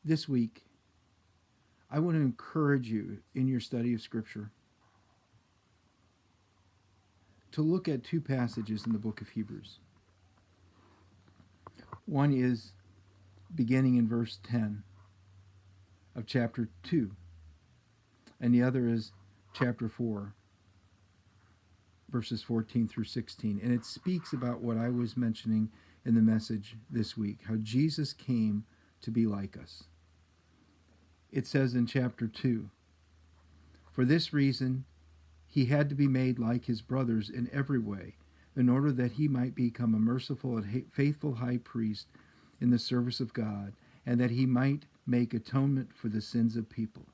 This week, I want to encourage you in your study of Scripture to look at two passages in the book of Hebrews. One is beginning in verse 10 of chapter 2, and the other is chapter 4, verses 14 through 16. And it speaks about what I was mentioning in the message this week, how Jesus came to be like us. It says in chapter 2, "For this reason he had to be made like his brothers in every way, in order that he might become a merciful and faithful high priest in the service of God, and that he might make atonement for the sins of people.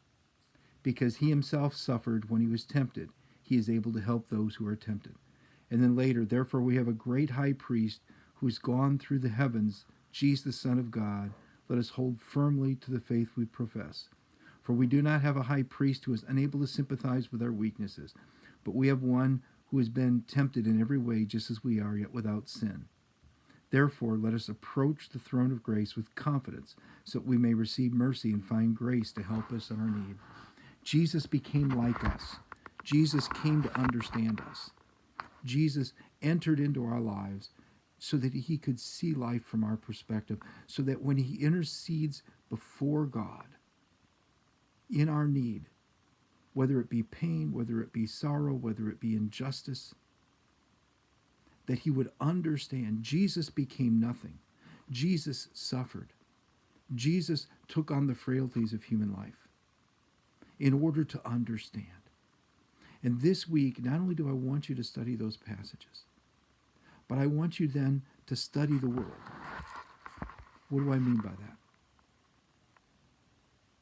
Because he himself suffered when he was tempted, he is able to help those who are tempted." And then later, "Therefore we have a great high priest who has gone through the heavens, Jesus the Son of God. Let us hold firmly to the faith we profess. For we do not have a high priest who is unable to sympathize with our weaknesses, but we have one who has been tempted in every way just as we are, yet without sin. Therefore, let us approach the throne of grace with confidence, so that we may receive mercy and find grace to help us in our need." Jesus became like us. Jesus came to understand us. Jesus entered into our lives so that he could see life from our perspective, so that when he intercedes before God in our need, whether it be pain, whether it be sorrow, whether it be injustice, that he would understand. Jesus became nothing. Jesus suffered. Jesus took on the frailties of human life in order to understand. And this week, not only do I want you to study those passages, but I want you then to study the world. What do I mean by that?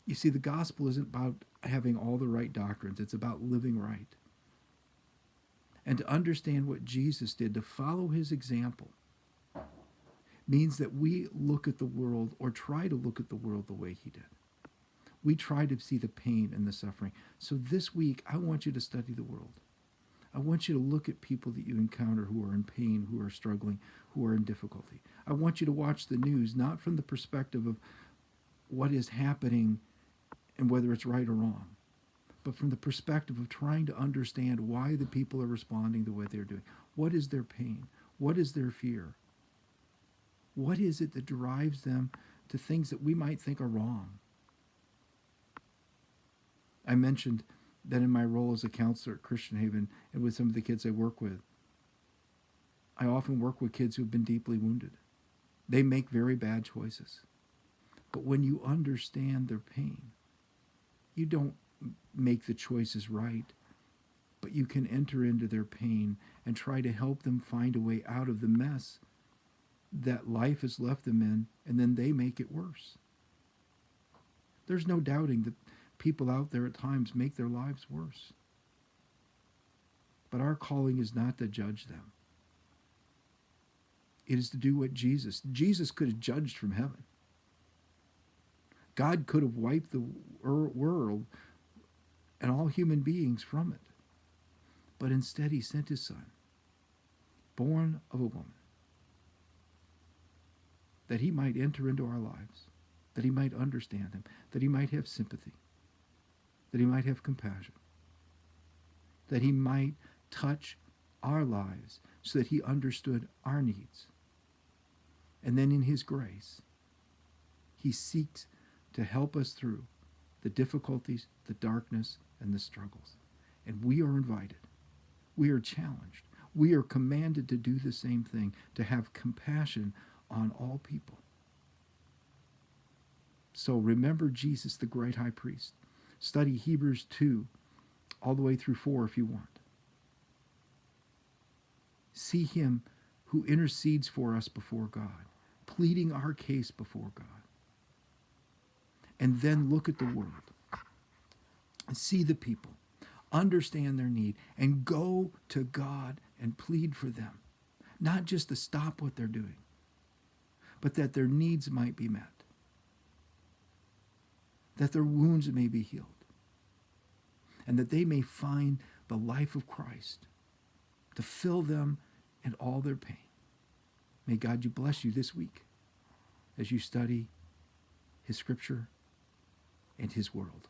You see, the gospel isn't about having all the right doctrines. It's about living right. And to understand what Jesus did, to follow his example, means that we look at the world, or try to look at the world the way he did. We try to see the pain and the suffering. So this week, I want you to study the world. I want you to look at people that you encounter who are in pain, who are struggling, who are in difficulty. I want you to watch the news, not from the perspective of what is happening and whether it's right or wrong, but from the perspective of trying to understand why the people are responding the way they're doing. What is their pain? What is their fear? What is it that drives them to things that we might think are wrong? I mentioned that in my role as a counselor at Christian Haven and with some of the kids I work with, I often work with kids who have been deeply wounded. They make very bad choices. But when you understand their pain, you don't make the choices right, but you can enter into their pain and try to help them find a way out of the mess that life has left them in, and then they make it worse. There's no doubting that people out there at times make their lives worse. But our calling is not to judge them. It is to do what Jesus could have judged from heaven. God could have wiped the world and all human beings from it. But instead he sent his son, born of a woman, that he might enter into our lives, that he might understand them, that he might have sympathy, that he might have compassion, that he might touch our lives so that he understood our needs. And then in his grace, he seeks to help us through the difficulties, the darkness, and the struggles. And we are invited. We are challenged. We are commanded to do the same thing, to have compassion on all people. So remember Jesus, the great high priest. Study Hebrews 2 all the way through 4 if you want. See him who intercedes for us before God, pleading our case before God. And then look at the world. See the people. Understand their need. And go to God and plead for them. Not just to stop what they're doing, but that their needs might be met. That their wounds may be healed. And that they may find the life of Christ to fill them in all their pain. May God bless you this week as you study his scripture and his world.